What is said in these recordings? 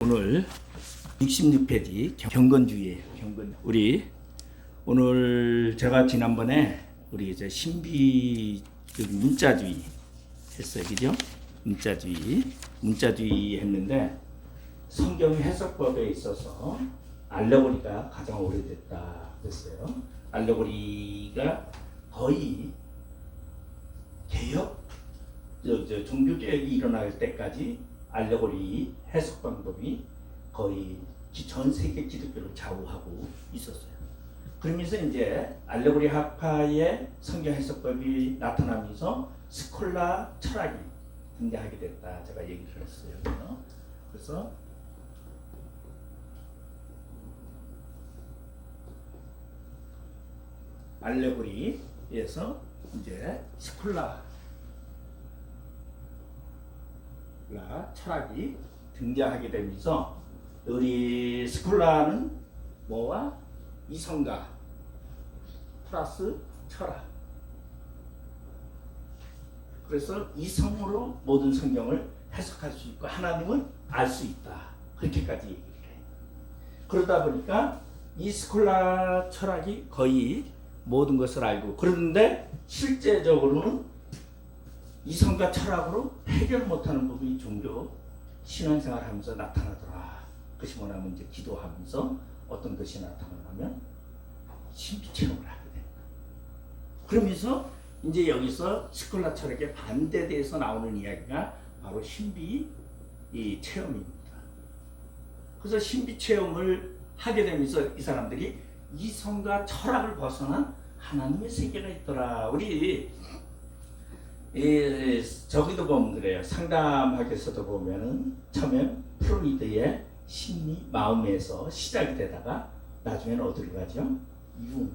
오늘 66페이지 경건주의예요. 우리 오늘 제가 지난번에 우리 이제 신비 문자주의 했어요, 그죠? 문자주의 했는데 성경 해석법에 있어서 알레고리가 가장 오래됐다 그랬어요. 알레고리가 거의 개혁, 종교 개혁이 일어날 때까지 알레고리 해석 방법이 거의 전 세계 기독교를 좌우하고 있었어요. 그러면서 이제 알레고리 학파의 성경 해석법이 나타나면서 스콜라 철학이 등장하게 됐다. 제가 얘기를 했어요. 그래서 알레고리에서 이제 스콜라 철학이 등장하게 되면서 우리 스콜라는 뭐와 이성가 플러스 철학. 그래서 이성으로 모든 성경을 해석할 수 있고 하나님을 알 수 있다. 그렇게까지 얘기를 해요. 그러다 보니까 이 스콜라 철학이 거의 모든 것을 알고, 그런데 실제적으로는 이성과 철학으로 해결 못하는 부분이 종교 신앙생활 하면서 나타나더라. 그것이 뭐냐면 이제 기도하면서 어떤 것이 나타나냐면 신비 체험을 하게 됩니다. 그러면서 이제 여기서 스콜라 철학의 반대대에서 나오는 이야기가 바로 신비 체험입니다. 그래서 신비 체험을 하게 되면서 이 사람들이 이성과 철학을 벗어난 하나님의 세계가 있더라. 우리 저기도 보면 그래요. 상담학에서도 보면은 처음에 프로이드의 심리 마음에서 시작이 되다가 나중에는 어디로 가죠? 융.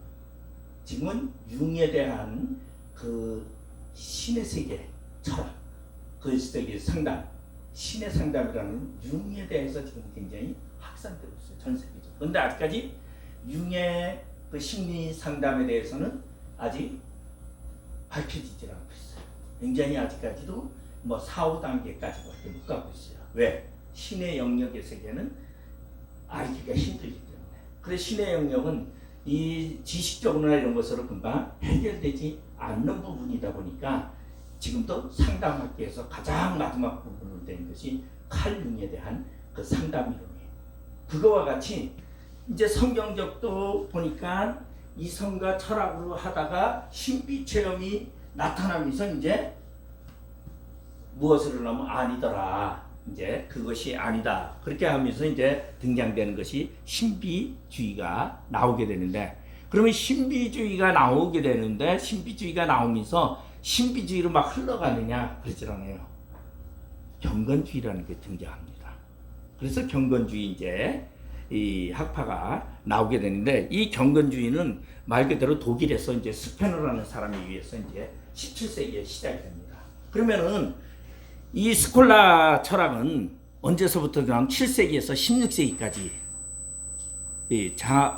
지금은 융에 대한 그 신의 세계 철학, 그 상담, 신의 상담이라는 융에 대해서 지금 굉장히 확산되고 있어요. 전 세계적으로. 그런데 아직까지 융의 그 심리 상담에 대해서는 아직 밝혀지지 않고 있어요. 굉장히 아직까지도 4, 5단계까지밖에 못 가고 있어요. 왜? 신의 영역의 세계는 알기가 힘들기 때문에. 그래서 신의 영역은 이 지식적으로나 이런 것으로 금방 해결되지 않는 부분이다 보니까 지금도 상담학계에서 가장 마지막 부분으로 된 것이 칼 융에 대한 그 상담 이론이에요. 그거와 같이 이제 성경적도 보니까 이성과 철학으로 하다가 신비 체험이 나타나면서 이제 무엇을 하면 아니더라. 이제 그것이 아니다. 그렇게 하면서 이제 등장되는 것이 신비주의가 나오게 되는데, 그러면 신비주의가 나오면서 신비주의로 막 흘러가느냐? 그러질 않아요. 경건주의라는 게 등장합니다. 그래서 경건주의 이제 이 학파가 나오게 되는데, 이 경건주의는 말 그대로 독일에서 이제 스페너라는 사람에 의해서 이제 17세기에 시작이 됩니다. 그러면은 이 스콜라 철학은 언제서부터 그냥 7세기에서 16세기까지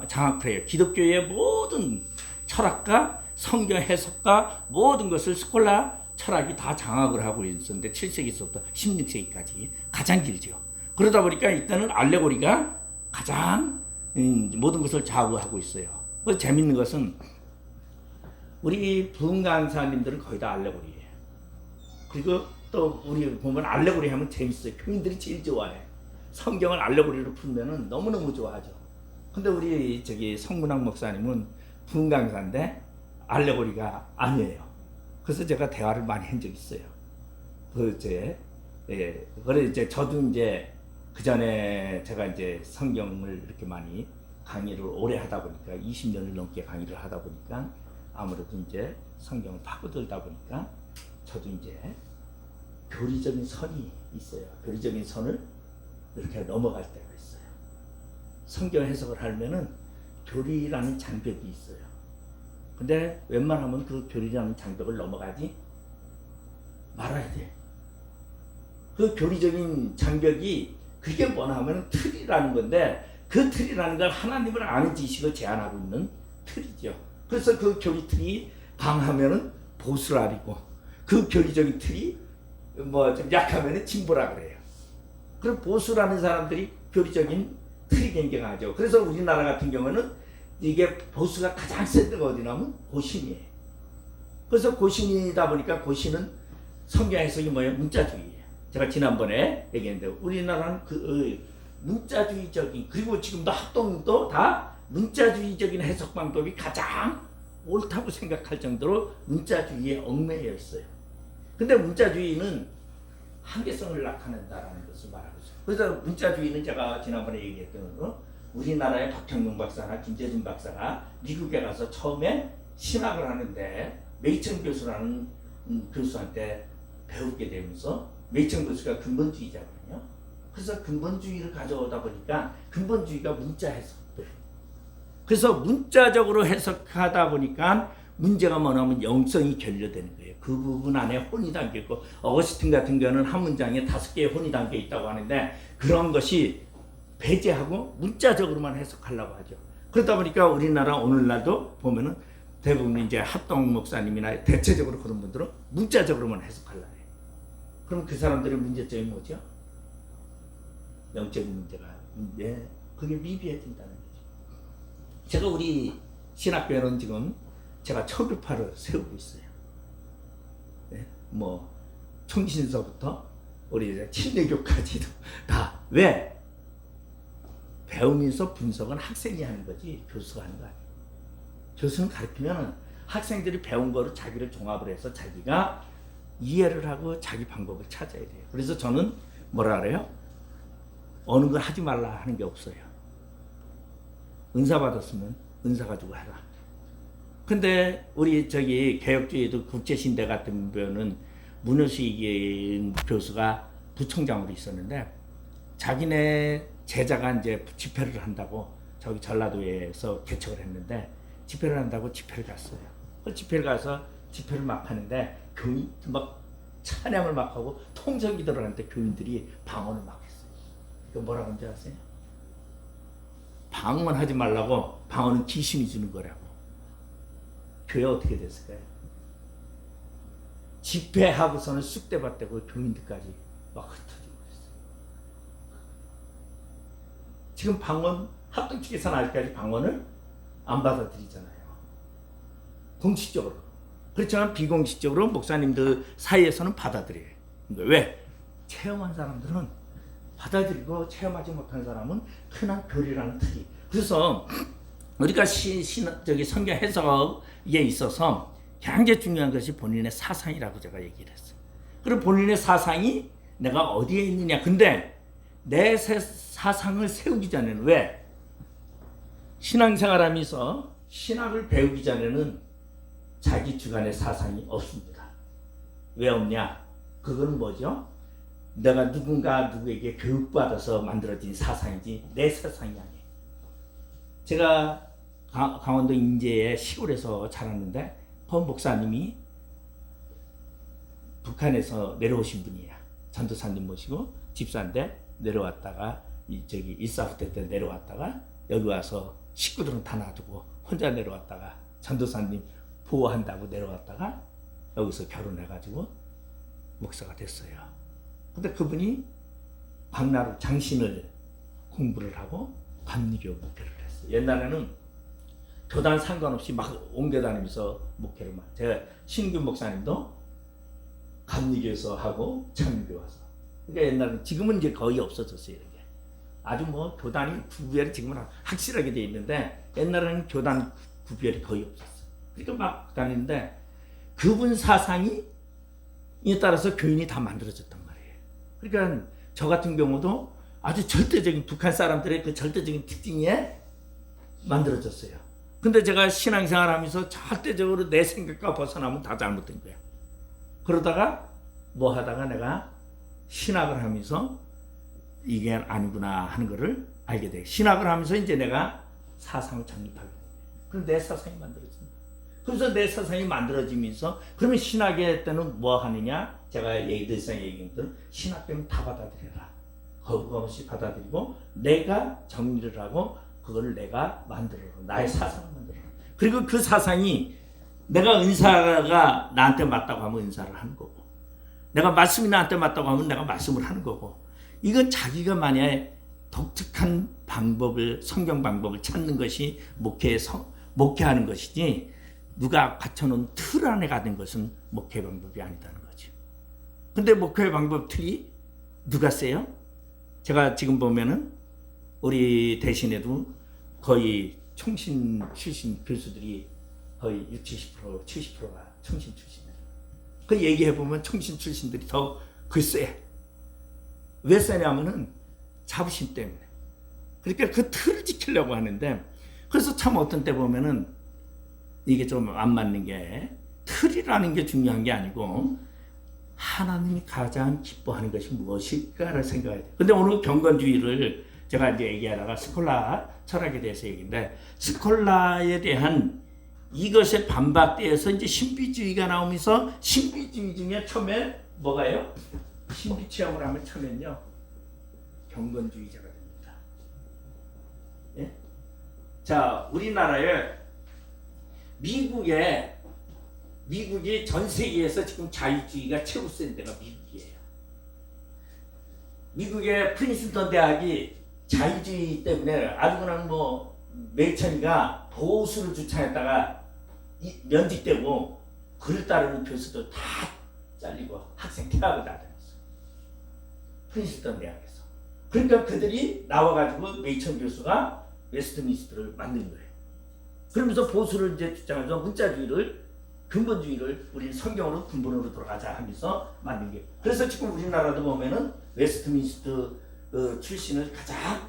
장악을 해요. 기독교의 모든 철학과 성경 해석과 모든 것을 스콜라 철학이 다 장악을 하고 있었는데 7세기서부터 16세기까지 가장 길죠. 그러다 보니까 이때는 알레고리가 가장 모든 것을 좌우하고 있어요. 그래서 재밌는 것은 우리 부흥 강사님들은 거의 다 알레고리예요. 그리고 또 우리 보면 알레고리 하면 재밌어요. 교인들이 제일 좋아해. 성경을 알레고리로 풀면은 너무너무 좋아하죠. 근데 우리 성문학 목사님은 부흥 강사인데 알레고리가 아니에요. 그래서 제가 대화를 많이 한 적이 있어요. 그래 이제 저도 이제 그 전에 제가 이제 성경을 이렇게 많이 강의를 오래 하다 보니까 20년을 넘게 강의를 하다 보니까 아무래도 이제 성경을 파고들다 보니까 저도 이제 교리적인 선이 있어요. 교리적인 선을 이렇게 넘어갈 때가 있어요. 성경 해석을 하면은 교리라는 장벽이 있어요. 근데 웬만하면 그 교리라는 장벽을 넘어가지 말아야 돼. 그 교리적인 장벽이 그게 뭐냐면 틀이라는 건데, 그 틀이라는 건 하나님을 아는 지식을 제한하고 있는 틀이죠. 그래서 그 교리 틀이 강하면은 보수라리고, 그 교리적인 틀이 좀 약하면은 진보라 그래요. 그럼 보수라는 사람들이 교리적인 틀이 굉장히 강하죠. 그래서 우리나라 같은 경우는 이게 보수가 가장 센 데가 어디냐면 고신이에요. 그래서 고신이다 보니까 고신은 성경 해석이 뭐예요? 문자주의예요. 제가 지난번에 얘기했는데 우리나라는 문자주의적인, 그리고 지금도 합동도 다 문자주의적인 해석 방법이 가장 옳다고 생각할 정도로 문자주의에 얽매여 있어요. 근데 문자주의는 한계성을 나타낸다라는 것을 말하고 있어요. 그래서 문자주의는 제가 지난번에 얘기했던 거, 우리나라의 박형룡 박사나 김재준 박사가 미국에 가서 처음에 신학을 하는데 메이청 교수라는 교수한테 배우게 되면서, 메이청 교수가 근본주의자거든요. 그래서 근본주의를 가져오다 보니까 근본주의가 문자 해석돼. 그래서 문자적으로 해석하다 보니까 문제가 뭐냐면 영성이 결여되는 거예요. 그 부분 안에 혼이 담겨 있고, 어거스틴 같은 경우는 한 문장에 5개의 혼이 담겨 있다고 하는데 그런 것이 배제하고 문자적으로만 해석하려고 하죠. 그러다 보니까 우리나라 오늘날도 보면은 대부분 이제 합동 목사님이나 대체적으로 그런 분들은 문자적으로만 해석하려고 해요. 그럼 그 사람들의 문제점이 뭐죠? 영적인 문제가, 그게 미비해진다는 거죠. 제가 우리 신학교에는 지금 제가 초급파를 세우고 있어요. 네? 뭐 총신서부터 우리 이제 침례교까지도 다. 왜? 배우면서 분석은 학생이 하는 거지 교수가 하는 거 아니에요. 교수는 가르치면 학생들이 배운 거로 자기를 종합을 해서 자기가 이해를 하고 자기 방법을 찾아야 돼요. 그래서 저는 뭐라 그래요? 어느 걸 하지 말라 하는 게 없어요. 은사 받았으면 은사 가지고 해라. 근데 우리 저기 개혁주의도 국제신대 같은 경우는 문효식 교수가 부총장으로 있었는데 자기네 제자가 이제 집회를 한다고 저기 전라도에서 개척을 했는데 집회를 한다고 집회를 갔어요. 그 집회를 가서 집회를 막 하는데 교인 막 찬양을 막 하고 통성기도를 하는데 교인들이 방언을 막 했어요. 그 뭐라고 하는지 아세요? 방언하지 말라고, 방언은 귀신이 주는 거라고. 교회 어떻게 됐을까요? 집회하고서는 쑥대밭대고 교인들까지 막 흩어지고 그랬어요. 지금 방언, 합동 측에서는 아직까지 방언을 안 받아들이잖아요. 공식적으로. 그렇지만 비공식적으로 목사님들 사이에서는 받아들여요. 왜? 체험한 사람들은 받아들이고 체험하지 못한 사람은 흔한 교리라는 틀이. 그래서 우리가 저기 성경 해석에 있어서 굉장히 중요한 것이 본인의 사상이라고 제가 얘기를 했어요. 그리고 본인의 사상이 내가 어디에 있느냐. 근데 내 사상을 세우기 전에는, 왜? 신앙생활하면서 신학을 배우기 전에는 자기 주관의 사상이 없습니다. 왜 없냐? 그건 뭐죠? 내가 누구에게 교육받아서 만들어진 사상이지 내 사상이 아니에요. 제가 강원도 인제의 시골에서 자랐는데 그 목사님이 북한에서 내려오신 분이에요. 전도사님 모시고 집사인데 내려왔다가 저기 일사후퇴 때 내려왔다가 여기 와서 식구들은 다 놔두고 혼자 내려왔다가 전도사님 보호한다고 내려왔다가 여기서 결혼해가지고 목사가 됐어요. 근데 그분이 광나루 장신을 공부를 하고 감리교 목회를 했어요. 옛날에는 교단 상관없이 막 옮겨 다니면서 목회를 막. 제가 신규 목사님도 감리교에서 하고 창립교 와서. 그러니까 옛날에, 지금은 이제 거의 없어졌어요. 이렇게. 아주 뭐 교단이 구별이 지금은 확실하게 돼 있는데 옛날에는 교단 구별이 거의 없었어요. 그러니까 막 다니는데 그분 사상이 에 따라서 교인이 다 만들어졌단 말이에요. 그러니까 저 같은 경우도 아주 절대적인 북한 사람들의 그 절대적인 특징에 만들어졌어요. 근데 제가 신앙생활 하면서 절대적으로 내 생각과 벗어나면 다 잘못된 거야. 그러다가 뭐 하다가 내가 신학을 하면서 이게 아니구나 하는 거를 알게 돼. 신학을 하면서 이제 내가 사상을 정립하게 돼. 그럼 내 사상이 만들어진다. 그래서 내 사상이 만들어지면서, 그러면 신학의 때는 뭐 하느냐? 제가 늘상 얘기했던 신학 때는 다 받아들여라. 거부감 없이 받아들이고 내가 정리를 하고 그걸 내가 만들어라. 나의 사상을 만들어라. 그리고 그 사상이 내가 은사가 나한테 맞다고 하면 은사를 하는 거고, 내가 말씀이 나한테 맞다고 하면 내가 말씀을 하는 거고, 이건 자기가 만약에 독특한 방법을 성경 방법을 찾는 것이 목회하는 것이지 누가 갖춰놓은 틀 안에 가는 것은 목회 방법이 아니다는 거죠. 근데 목회 방법 틀이 누가 세요? 제가 지금 보면은 우리 대신에도 거의 총신 출신 교수들이 거의 60, 70%, 70%가 총신 출신이에요. 그 얘기해보면 총신 출신들이 더 글쎄. 왜 세냐면은 자부심 때문에. 그러니까 그 틀을 지키려고 하는데, 그래서 참 어떤 때 보면은 이게 좀 안 맞는 게, 틀이라는 게 중요한 게 아니고 하나님이 가장 기뻐하는 것이 무엇일까를 생각해야 돼요. 근데 오늘 경건주의를 제가 이제 얘기하다가 스콜라 철학에 대해서 얘기인데, 스콜라에 대한 이것에 반박되어서 이제 신비주의가 나오면서, 신비주의 중에 처음에 뭐가요? 신비 체험을 하면 처음엔요 경건주의자가 됩니다. 예? 자, 우리나라에 미국이 전 세계에서 지금 자유주의가 최고 센 데가 미국이에요. 미국의 프린스턴 대학이 자유주의 때문에 아주 그냥 뭐 메이천이가 보수를 주창했다가 면직되고 그를 따르는 교수들 다 잘리고 학생 퇴학을 다 당했어. 프린스턴 대학에서. 그러니까 그들이 나와가지고 메이천 교수가 웨스트민스터를 만든 거예요. 그러면서 보수를 이제 주장해서 문자주의를, 근본주의를 우리 성경으로 근본으로 돌아가자 하면서 만든 게. 그래서 지금 우리나라도 보면은 웨스트민스터 출신을 가장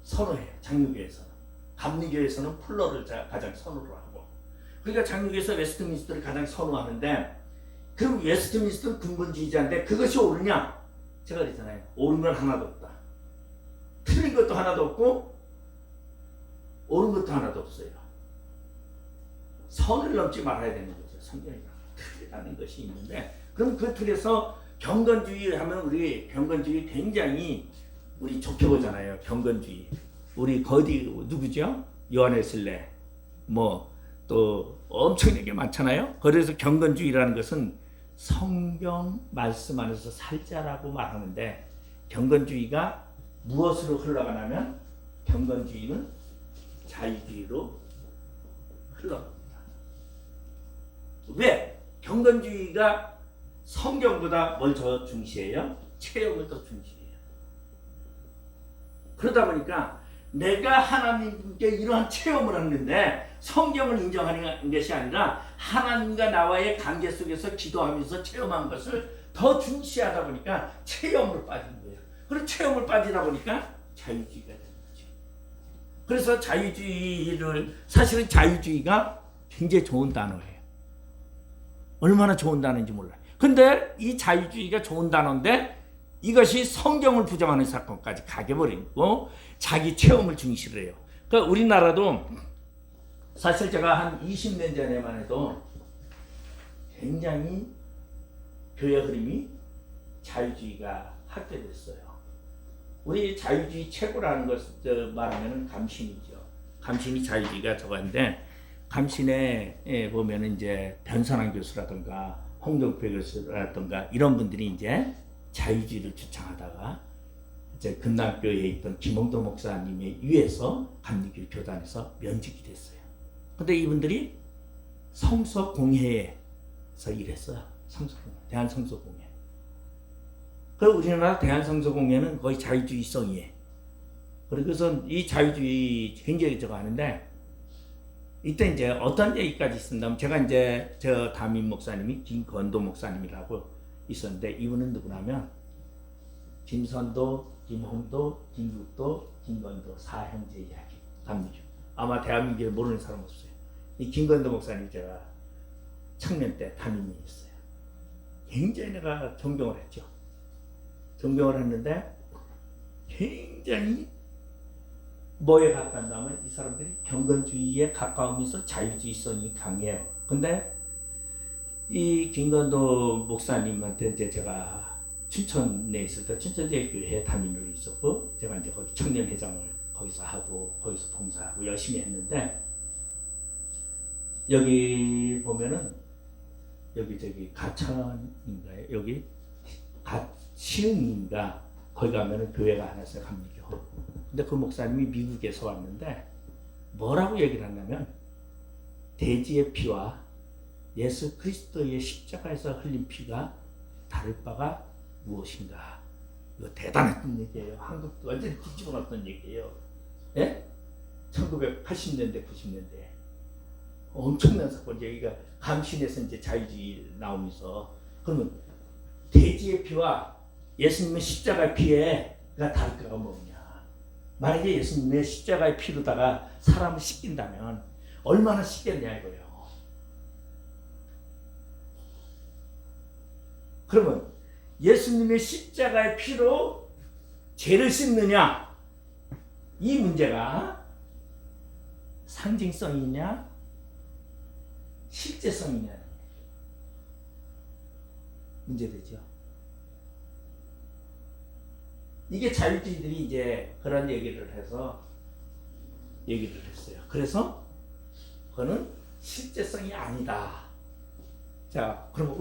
선호해요. 장로교에서는. 감리교에서는 풀러를 가장 선호를 하고. 그러니까 장로교에서 웨스트민스터를 가장 선호하는데, 그 웨스트민스터는 근본주의자인데 그것이 옳으냐? 제가 그랬잖아요. 옳은 건 하나도 없다. 틀린 것도 하나도 없고 옳은 것도 하나도 없어요. 선을 넘지 말아야 되는 거죠. 성경이란 틀이라는 것이 있는데, 그럼 그 틀에서 경건주의 하면 우리 경건주의 굉장히 우리 좋게 보잖아요. 경건주의. 우리 거디 누구죠? 요한웨슬레. 뭐 또 엄청나게 많잖아요. 그래서 경건주의라는 것은 성경 말씀 안에서 살자라고 말하는데, 경건주의가 무엇으로 흘러가냐면 경건주의는 자유주의로 흘러갑니다. 왜? 경건주의가 성경보다 뭘 더 중시해요? 체험을 더 중시해요. 그러다 보니까 내가 하나님께 이러한 체험을 하는데 성경을 인정하는 것이 아니라 하나님과 나와의 관계 속에서 기도하면서 체험한 것을 더 중시하다 보니까 체험으로 빠지는 거예요. 그리고 체험을 빠지다 보니까 자유주의가 되는 거죠. 그래서 사실은 자유주의가 굉장히 좋은 단어예요. 얼마나 좋은 단어인지 몰라요. 근데 이 자유주의가 좋은 단어인데 이것이 성경을 부정하는 사건까지 가게버리고 자기 체험을 중시를 해요. 그러니까 우리나라도 사실 제가 한 20년 전에만 해도 굉장히 교회 흐름이 자유주의가 확대됐어요. 우리 자유주의 최고라는 것을 말하면 감신이죠. 감신이 자유주의가 저건데, 감신에 보면 이제 변선한 교수라든가 홍정표 교수라든가 이런 분들이 이제 자유주의를 주창하다가 이제 금남교회에 있던 김홍도 목사님에 의해서 감리교 교단에서 면직이 됐어요. 근데 이분들이 성서공회에서 일했어요. 대한성서공회. 그 우리나라 대한성서공회는 거의 자유주의성이에요. 그래서 이 자유주의 굉장히 저거 하는데, 이때 이제 어떤 얘기까지 있었냐면, 제가 이제 저 담임 목사님이 김건도 목사님이라고 있었는데, 이분은 누구냐면 김선도, 김홍도, 김국도, 김건도 사형제 이야기 감리교. 아마 대한민국에 모르는 사람 없어요. 이 김건도 목사님 제가 청년 때 담임이었어요. 굉장히 내가 존경을 했죠. 존경을 했는데 굉장히 뭐에 가까운다면 이 사람들이 경건주의에 가까우면서 자유주의성이 강해요. 근데 이 김건도 목사님한테 이제 제가 춘천에 있을 때 춘천제일교회 담임으로 있었고, 제가 이제 거기 청년회장을 거기서 하고 거기서 봉사하고 열심히 했는데, 여기 보면은 여기 저기 가천인가요? 여기 시흥인가 거기 가면은 교회가 하나 있어요, 감리교. 근데 그 목사님이 미국에서 왔는데 뭐라고 얘기를 하냐면 돼지의 피와 예수 그리스도의 십자가에서 흘린 피가 다를 바가 무엇인가. 이거 대단한 얘기예요. 한국도 완전히 뒤집어 놨던 얘기예요. 예? 1980년대 90년대 엄청난 사건. 여기가 감신에서 이제 자유주의 나오면서 그러면 돼지의 피와 예수님의 십자가의 피가 다를까가 뭐냐. 만약에 예수님의 십자가의 피로다가 사람을 씻긴다면 얼마나 씻겠냐 이거예요. 그러면 예수님의 십자가의 피로 죄를 씻느냐, 이 문제가 상징성이냐 실제성이냐 문제되죠. 이게 자유주의들이 이제 그런 얘기를 해서 얘기를 했어요. 그래서 그거는 실제성이 아니다. 자, 그럼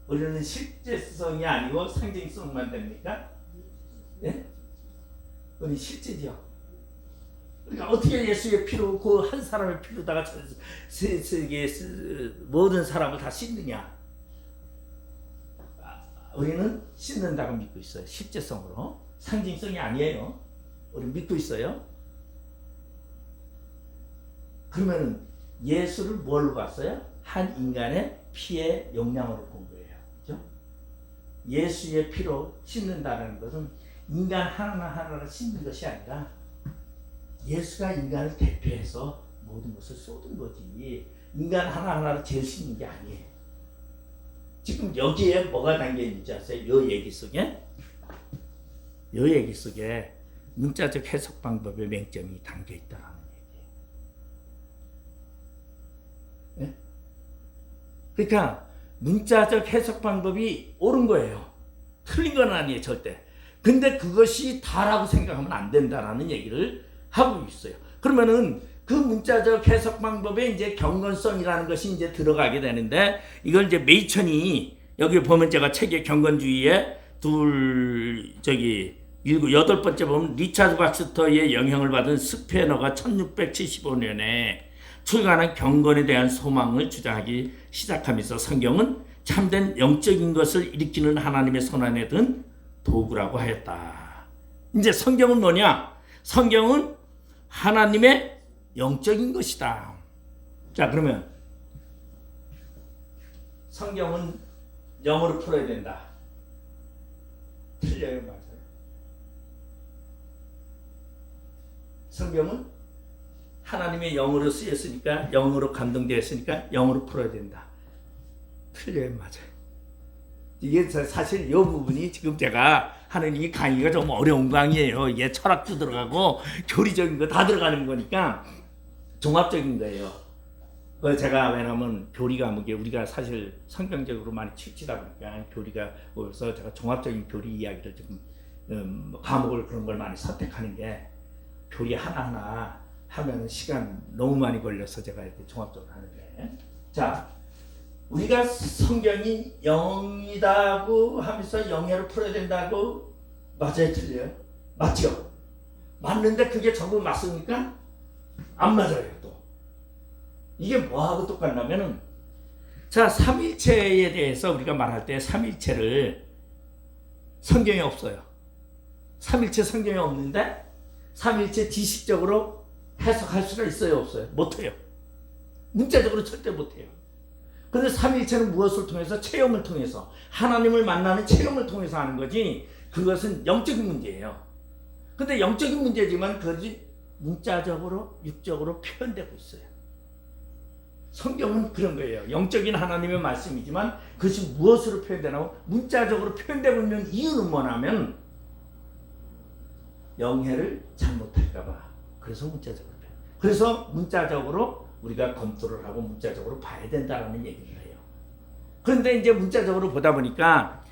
우리는 실제성이 아니고 상징성만 됩니까? 예? 우리 실제죠. 그러니까 어떻게 예수의 피로 그 한 사람의 피로다가 세계 모든 사람을 다 씻느냐? 우리는 씻는다고 믿고 있어요. 실제성으로. 상징성이 아니에요. 우리 믿고 있어요. 그러면 예수를 뭘로 봤어요? 한 인간의 피의 용량으로 본 거예요. 그렇죠? 예수의 피로 씻는다는 것은 인간 하나하나를 씻는 것이 아니라 예수가 인간을 대표해서 모든 것을 쏟은 거지. 인간 하나하나를 제일 씻는 게 아니에요. 지금 여기에 뭐가 담겨있는지 아세요? 이 얘기 속에 문자적 해석 방법의 맹점이 담겨있다는 얘기예요. 네? 그러니까 문자적 해석 방법이 옳은 거예요. 틀린 건 아니에요, 절대. 근데 그것이 다라고 생각하면 안 된다라는 얘기를 하고 있어요. 그러면은 그 문자적 해석 방법에 이제 경건성이라는 것이 이제 들어가게 되는데, 이걸 이제 메이천이 여기 보면 제가 책의 경건주의에 여덟 번째 보면 리차드 박스터의 영향을 받은 스페너가 1675년에 출간한 경건에 대한 소망을 주장하기 시작하면서 성경은 참된 영적인 것을 일으키는 하나님의 손안에 든 도구라고 하였다. 이제 성경은 뭐냐? 성경은 하나님의 영적인 것이다. 자, 그러면 성경은 영어로 풀어야 된다. 틀려요, 맞아요. 성경은 하나님의 영으로 쓰였으니까, 영으로 감동되었으니까 영으로 풀어야 된다. 틀려요, 맞아요. 이게 사실 이 부분이 지금 제가 하는 이 강의가 좀 어려운 강의예요. 이게 철학도 들어가고 교리적인 거 다 들어가는 거니까 종합적인 거예요. 제가 왜냐면 교리 과목에 우리가 사실 성경적으로 많이 치다 보니까 교리가 그래서 제가 종합적인 교리 이야기를 좀 과목을 그런 걸 많이 선택하는 게 교리 하나하나 하면 시간 너무 많이 걸려서 제가 이렇게 종합적으로 하는데, 자, 우리가 성경이 영이다고 하면서 영예로 풀어야 된다고 맞아요, 틀려요? 맞죠? 맞는데 그게 전부 맞습니까? 안 맞아요. 또 이게 뭐하고 똑같냐면은, 자, 삼일체에 대해서 우리가 말할 때 삼일체를 성경에 없어요. 삼일체 성경에 없는데 삼일체 지식적으로 해석할 수가 있어요, 없어요? 못해요. 문자적으로 절대 못해요. 그런데 삼일체는 무엇을 통해서? 체험을 통해서, 하나님을 만나는 체험을 통해서 하는 거지, 그것은 영적인 문제예요. 근데 영적인 문제지만 그것이 문자적으로 육적으로 표현되고 있어요. 성경은 그런 거예요. 영적인 하나님의 말씀이지만 그것이 무엇으로 표현되나요? 문자적으로 표현되고 있는 이유는 뭐냐면 영해를 잘못할까봐. 그래서 문자적으로 표현. 그래서 문자적으로 우리가 검토를 하고 문자적으로 봐야 된다는 얘기를 해요. 그런데 이제 문자적으로 보다 보니까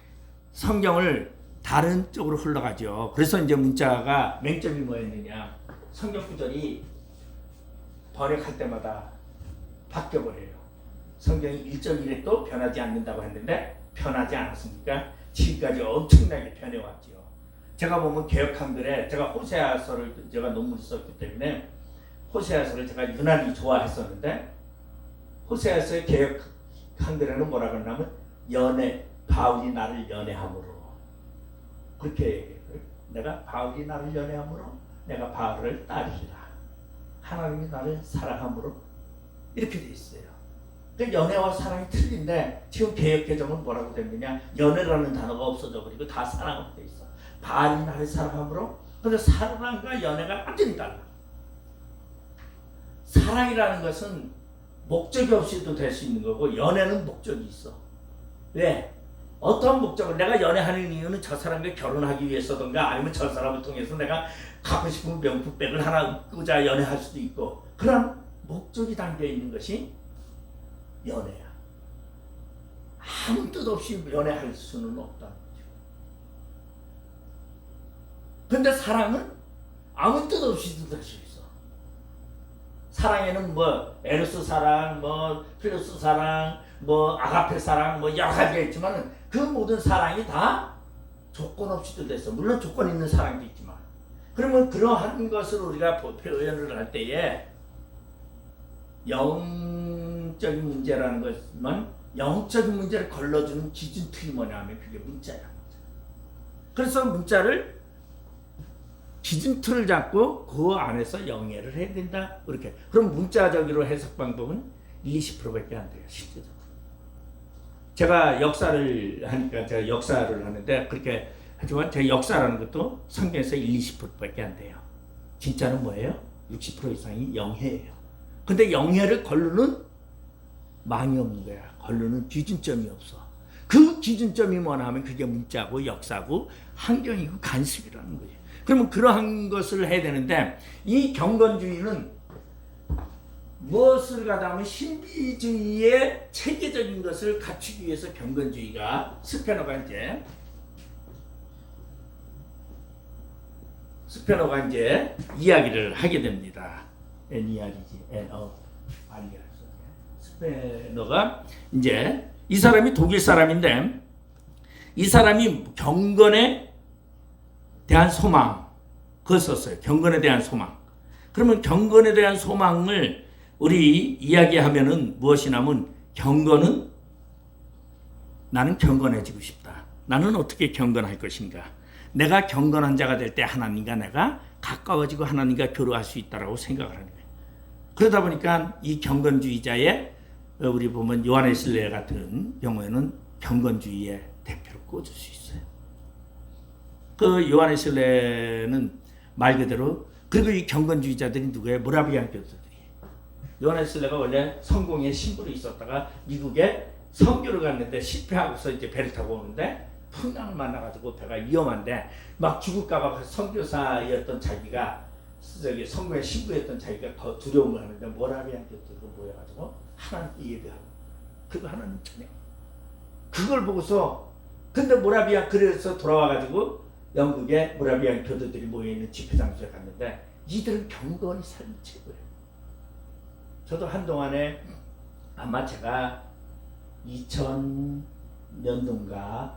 성경을 다른 쪽으로 흘러가죠. 그래서 이제 문자가 맹점이 뭐였느냐? 성경 구절이 번역할 때마다 바뀌어버려요. 성경이 1.1에 또 변하지 않는다고 했는데 변하지 않았습니까? 지금까지 엄청나게 변해왔죠. 제가 보면 개역 한글에 제가 호세아서를 제가 논문을 썼기 때문에 호세아서를 제가 유난히 좋아했었는데 호세아서의 개역 한글에는 뭐라 그러냐면 연애 바울이 나를 연애함으로 그렇게 얘기해요. 내가 바울이 나를 연애함으로 내가 바울을 따르리라. 하나님이 나를 사랑함으로 이렇게 돼 있어요. 그 연애와 사랑이 틀린데 지금 개역 개정은 뭐라고 되느냐? 연애라는 단어가 없어져 버리고 다 사랑으로 돼 있어. 바울이 나를 사랑함으로. 근데 사랑과 연애가 완전히 달라. 사랑이라는 것은 목적이 없이도 될 수 있는 거고 연애는 목적이 있어. 왜? 어떤 목적을 내가 연애하는 이유는 저 사람과 결혼하기 위해서든가 아니면 저 사람을 통해서 내가 갖고 싶은 명품백을 하나 끄자 연애할 수도 있고 그런 목적이 담겨 있는 것이 연애야. 아무 뜻 없이 연애할 수는 없다는 거죠. 근데 사랑은 아무 뜻 없이도 될 수 있어. 사랑에는 뭐 에로스 사랑, 뭐 필로스 사랑, 뭐 아가페 사랑, 뭐 여러 가지가 있지만 그 모든 사랑이 다 조건 없이도 됐어. 물론 조건 있는 사랑도 있지만. 그러면 그러한 것을 우리가 표현을 할 때에 영적인 문제라는 것만 영적인 문제를 걸러주는 기준틀이 뭐냐 하면 그게 문자야. 그래서 문자를 기준틀을 잡고 그 안에서 영예를 해야 된다. 그렇게. 그럼 문자적으로 해석 방법은 20%밖에 안 돼요. 실제적으로. 제가 역사를 하니까 제가 역사를 하는데 그렇게 하지만 제 역사라는 것도 성경에서 20%밖에 안 돼요. 진짜는 뭐예요? 60% 이상이 영해예요. 근데 영해를 걸르는 망이 없는 거야. 걸르는 기준점이 없어. 그 기준점이 뭐냐 하면 그게 문자고 역사고 환경이고 간섭이라는 거예요. 그러면 그러한 것을 해야 되는데 이 경건주의는 무엇을 가다하면 신비주의의 체계적인 것을 갖추기 위해서 경건주의가 스페너가 이야기를 하게 됩니다. 스페너가 이제 이 사람이 독일 사람인데 이 사람이 경건에 대한 소망 그걸 썼어요. 경건에 대한 소망. 그러면 경건에 대한 소망을 우리 이야기하면은 무엇이냐면 경건은 나는 경건해지고 싶다. 나는 어떻게 경건할 것인가? 내가 경건한 자가 될 때 하나님과 내가 가까워지고 하나님과 교류할 수 있다라고 생각을 하는 거예요. 그러다 보니까 이 경건주의자의 우리 보면 요한 웨슬레 같은 경우에는 경건주의의 대표로 꽂을 수 있어요. 그 요한 웨슬레는 말 그대로 그리고 이 경건주의자들이 누구예요? 모라비안 교수들이. 요한 웨슬레가 원래 성공의 신부로 있었다가 미국에 선교를 갔는데 실패하고서 이제 배를 타고 오는데 풍랑을 만나가지고 배가 위험한데 막 죽을까봐 선교사였던 자기가 저기 성공의 신부였던 자기가 더 두려움을 하는데 모라비안 교수들이 모여가지고 하나님께 예배하고 그리고 하나님 찬양. 그걸 보고서 근데 모라비안 그래서 돌아와가지고 영국에 모라비안 교도들이 모여있는 집회 장소에 갔는데 이들은 경건이 삶이 최고예요. 저도 한동안에 아마 제가 2000년도인가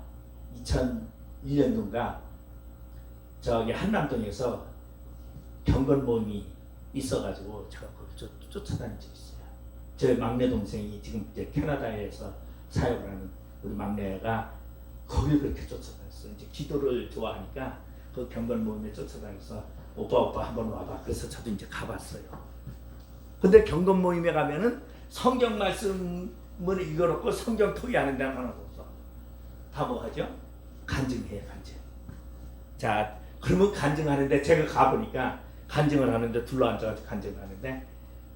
2001년도인가 저기 한남동에서 경건 모임이 있어가지고 제가 거기 쫓아다닌 적이 있어요. 제 막내 동생이 지금 이제 캐나다에서 사역을 하는 우리 막내가 거길 그렇게 쫓아다녔어요. 이제 기도를 좋아하니까 그 경건 모임에 쫓아다녀서 오빠 한번 와봐. 그래서 저도 이제 가봤어요. 근데 경건 모임에 가면은 성경 말씀을 읽어놓고 성경 토의하는 데는 하나도 없어. 다 뭐 하죠? 간증해요, 간증. 자, 그러면 간증하는데 제가 가보니까 간증을 하는데 둘러앉아가지고 간증을 하는데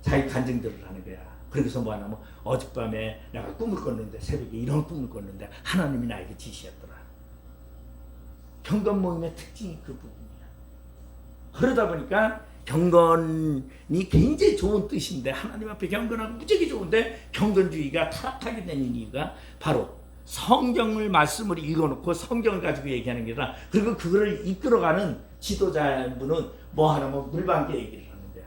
자기 간증들을 하는 거야. 그래서 뭐 하냐면 어젯밤에 내가 꿈을 꿨는데 새벽에 이런 꿈을 꿨는데 하나님이 나에게 지시했더라. 경건 모임의 특징이 그 부분이야. 그러다 보니까 경건이 굉장히 좋은 뜻인데 하나님 앞에 경건하고 무지하게 좋은데 경건주의가 타락하게 되는 이유가 바로 성경을 말씀을 읽어놓고 성경을 가지고 얘기하는 게 아니라 그리고 그거를 이끌어가는 지도자분은 뭐 하냐면 물방개 얘기를 하는 거야.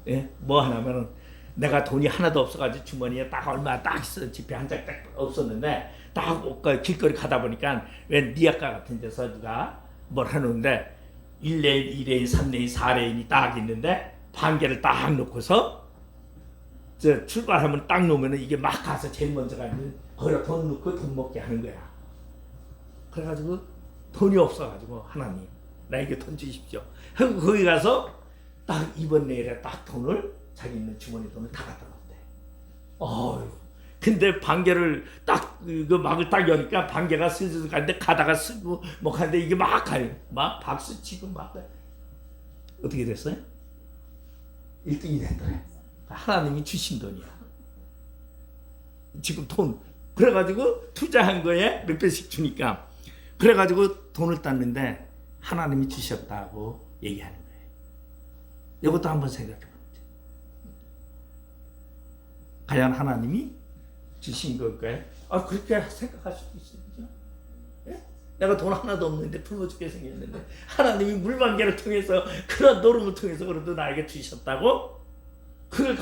예? 뭐 하냐면은 내가 돈이 하나도 없어가지고 주머니에 딱 얼마 딱 있어 집회 한 장 딱 없었는데 딱 길거리 가다 보니까 왜 니아까 같은 데서 누가 뭘 하는데 1레인, 2레인, 3레인, 4레인이 딱 있는데 반개를 딱 놓고서 저 출발하면 딱 놓으면 이게 막 가서 제일 먼저 가는 거기다 돈 넣고 돈 먹게 하는 거야. 그래가지고 돈이 없어가지고 하나님 나에게 돈 주십시오. 하고 거기 가서 딱 이번 내일에 딱 돈을 자기 있는 주머니 돈을 다 갖다 놓는데. 근데 반개를 딱 그 막을 딱 여니까 반개가 슬슬 가는데 가다가 쓰고 뭐 가는데 이게 막 가요. 막 박수 치고 막 어떻게 됐어요? 1등이 됐더래. 하나님이 주신 돈이야. 지금 돈 그래가지고 투자한 거에 몇 배씩 주니까 그래가지고 돈을 땄는데 하나님이 주셨다고 얘기하는 거예요. 이것도 한번 생각해 보세요. 과연 하나님이 주신 걸까요? 그렇게 생각할 수도 있어요. 그죠? 예? 내가 돈 하나도 없는데 굶어 죽게 생겼는데 하나님이 물방개를 통해서 그런 노름을 통해서 그래도 나에게 주셨다고 그런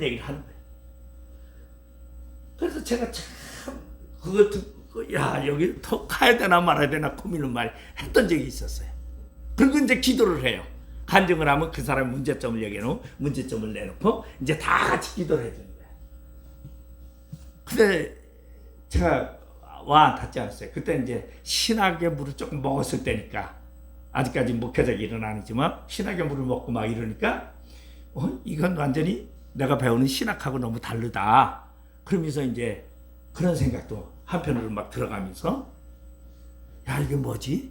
얘기를 하는 거예요. 그래서 제가 참 그거 듣고 여기 더 가야 되나 말아야 되나 고민을 많이 했던 적이 있었어요. 그리고 이제 기도를 해요. 간증을 하면 그 사람 문제점을 얘기해놓고 문제점을 내놓고 이제 다 같이 기도를 해주는 거예요. 근데 제가 닿지 않았어요. 그때 이제 신학의 물을 조금 먹었을 때니까 아직까지 목회적 일은 아니지만 신학의 물을 먹고 막 이러니까 이건 완전히 내가 배우는 신학하고 너무 다르다. 그러면서 이제 그런 생각도 한편으로 막 들어가면서 이게 뭐지?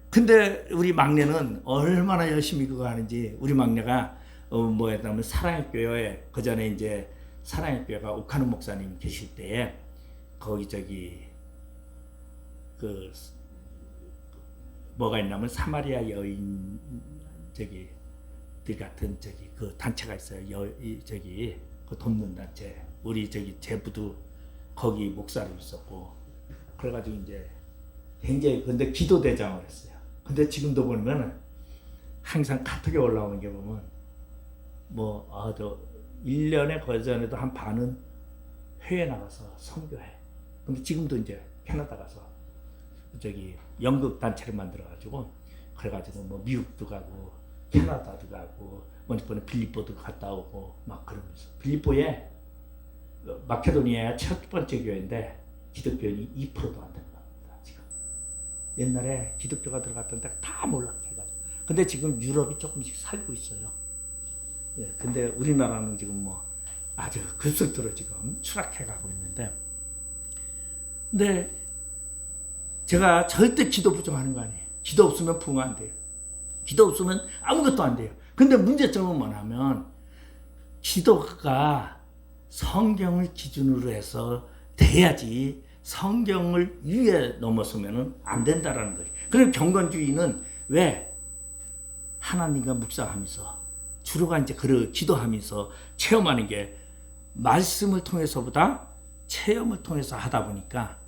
근데 우리 막내는 얼마나 열심히 그거 하는지 우리 막내가 뭐였냐면 사랑의 교회에 그 전에 이제 사랑의 교회가 옥하는 목사님 계실 때에 거기 그 뭐가 있냐면 사마리아 여인 들 같은 그 단체가 있어요. 그 돕는 단체. 우리 제부도 거기 목사로 있었고 그래가지고 이제 굉장히 근데 기도 대장을 했어요. 근데 지금도 보면은 항상 카톡에 올라오는 게 보면 저 1년에 그전에도 한 반은 해외 나가서 선교해. 근데 지금도 이제 캐나다 가서 연극 단체를 만들어가지고 그래가지고 뭐 미국도 가고 캐나다도 가고 이번에 빌립보도 갔다 오고 막 그러면서 빌립보에 마케도니아의 첫 번째 교회인데 기독교인이 2%도 안 되는 겁니다. 지금 옛날에 기독교가 들어갔던 데가 다 몰락해가지고 근데 지금 유럽이 조금씩 살고 있어요. 근데 우리나라는 지금 아주 급속도로 지금 추락해가고 있는데 근데 제가 절대 기도 부족하는 거 아니에요. 기도 없으면 부흥 안 돼요. 기도 없으면 아무것도 안 돼요. 근데 문제점은 뭐냐면 기도가 성경을 기준으로 해서 돼야지 성경을 위에 넘어서면 안 된다라는 거예요. 그럼 경건주의는 왜 하나님과 묵상하면서 주로가 이제 기도하면서 체험하는 게 말씀을 통해서보다 체험을 통해서 하다 보니까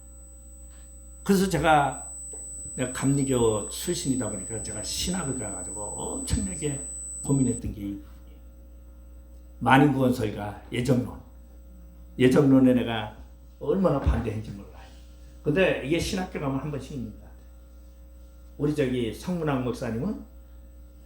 그래서 내가 감리교 출신이다 보니까 제가 신학을 가가지고 엄청나게 고민했던 게 만인구원설과 예정론에 내가 얼마나 반대했는지 몰라요. 근데 이게 신학교 가면 한 번씩 있는 것 같아요. 우리 성문학 목사님은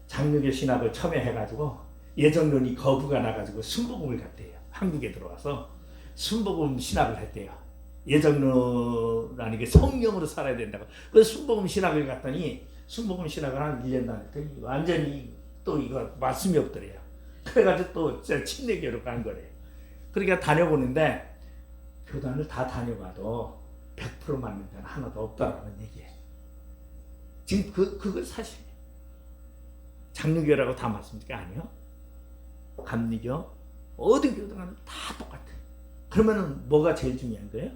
장로교 신학을 처음에 해가지고 예정론이 거부가 나가지고 순복음을 갔대요. 한국에 들어와서 순복음 신학을 했대요. 예정론이라는 게 성령으로 살아야 된다고. 그래서 순복음 신학을 갔더니 순복음 신학을 한 1년 다녔더니 완전히 또 이거 말씀이 없더래요. 그래가지고 또 침례교로 간 거래요. 그러니까 다녀보는데 교단을 다 다녀봐도 100% 맞는 데는 하나도 없다라는 얘기예요. 지금 그거 사실이에요. 장로교라고 다 맞습니까? 아니요. 감리교 어디 교단은 다 똑같아요. 그러면은 뭐가 제일 중요한 거예요?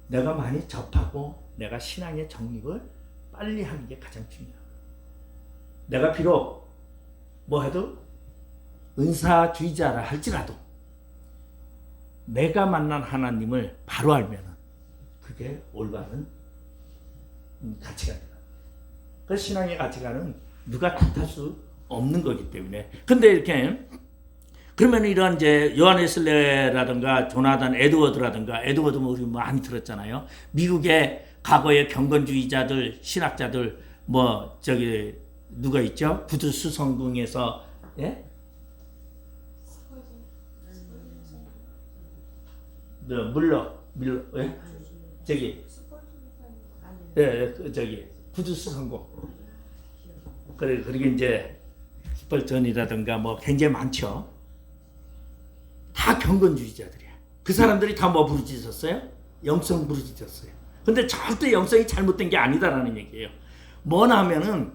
내가 많이 접하고 내가 신앙의 정립을 빨리 하는 게 가장 중요해요. 내가 비록 뭐 해도 은사주의자라 할지라도 내가 만난 하나님을 바로 알면은 그게 올바른 가치관이다. 그 신앙의 가치관은 누가 탓할 수 없는 거기 때문에. 근데 이렇게 그러면 이런 이제 요한 웨슬레라든가 조나단 에드워드라든가 에드워드 뭐 우리 많이 들었잖아요. 미국의 과거의 경건주의자들 신학자들 뭐 저기 누가 있죠? 부두스 성공에서 예? 밀러 예? 저기 예, 저기 부두스 성공 그래 그리고 이제 스펄전이라든가 뭐 굉장히 많죠. 다 경건주의자들이야. 그 사람들이 다 뭐 부르짖었어요? 영성 부르짖었어요. 근데 절대 영성이 잘못된 게 아니다라는 얘기예요. 뭐냐면은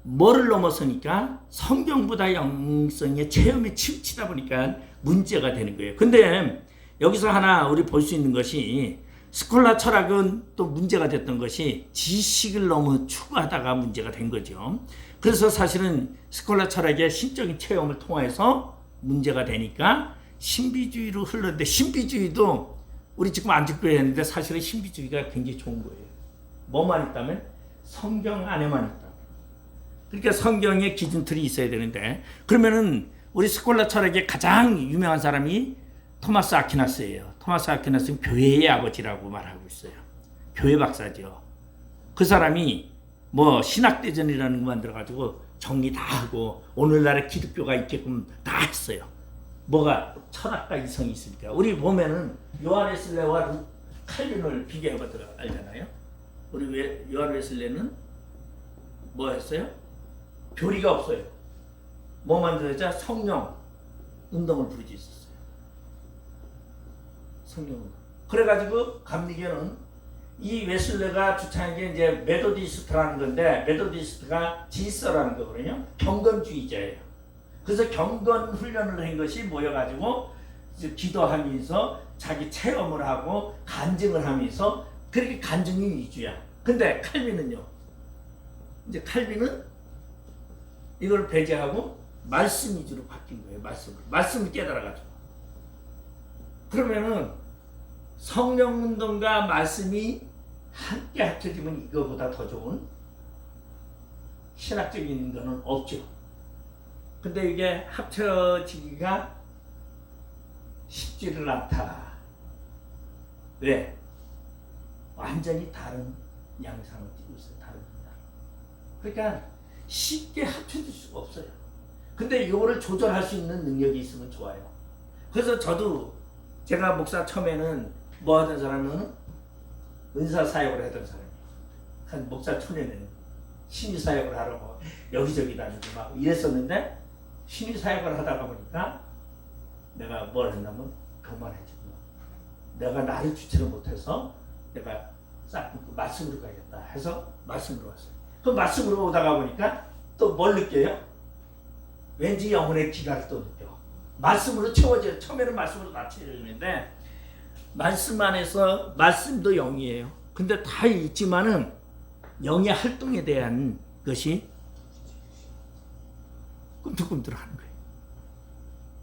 뭐를 넘어서니까 성경보다 영성의 체험에 치우치다 보니까 문제가 되는 거예요. 근데 여기서 하나 우리 볼 수 있는 것이 스콜라 철학은 또 문제가 됐던 것이 지식을 너무 추구하다가 문제가 된 거죠. 그래서 사실은 스콜라 철학의 신적인 체험을 통해서 문제가 되니까 신비주의로 흘렀는데 신비주의도 우리 지금 안직교회했는데 사실은 신비주의가 굉장히 좋은 거예요. 뭐만 있다면 성경 안에만 있다. 그러니까 성경의 기준틀이 있어야 되는데 그러면은 우리 스콜라 철학의 가장 유명한 사람이 토마스 아퀴나스예요. 토마스 아퀴나스는 교회의 아버지라고 말하고 있어요. 교회 박사죠. 그 사람이 뭐 신학대전이라는 거 만들어가지고 정리 다 하고 오늘날의 기독교가 있게끔 다 했어요. 뭐가 철학과 이성이 있으니까. 우리 보면은 요한 웨슬레와 칼빈을 비교해봐도 알잖아요. 우리 요한 웨슬레는 뭐 했어요? 교리가 없어요. 뭐 만들었자 성령 운동을 부르짖었어요. 성령 운동. 그래가지고 감리교는 이 웨슬레가 주창한 게 이제 메도디스트라는 건데 메도디스트가 질서라는 거거든요. 경건주의자예요. 그래서 경건 훈련을 한 것이 모여가지고 기도하면서 자기 체험을 하고 간증을 하면서 그렇게 간증이 위주야. 근데 칼빈은요. 이제 칼빈은 이걸 배제하고 말씀 위주로 바뀐 거예요. 말씀을 깨달아가지고. 그러면은 성령운동과 말씀이 함께 합쳐지면 이거보다 더 좋은 신학적인 거는 없죠. 근데 이게 합쳐지기가 쉽지를 않다. 왜? 완전히 다른 양상을 띠고 있어요. 다릅니다. 그러니까 쉽게 합쳐질 수가 없어요. 근데 이거를 조절할 수 있는 능력이 있으면 좋아요. 그래서 저도 제가 목사 처음에는 뭐 하던 사람은 은사 사역을 하던 사람이에요. 한 목사 초년에는 신의 사역을 하라고 여기저기 다니고 막 이랬었는데 신의 사역을 하다가 보니까 내가 뭘 했냐면 교만해지고 내가 나를 주체를 못해서 내가 싹 말씀으로 가야겠다 해서 말씀으로 왔어요. 그 말씀으로 오다가 보니까 또 뭘 느껴요? 왠지 영혼의 기가를 또 느껴. 말씀으로 채워져요. 처음에는 말씀으로 다 채워지는데 말씀 안에서 말씀도 영이에요. 근데 다 있지만은 영의 활동에 대한 것이 꿈틀꿈틀하는 거예요.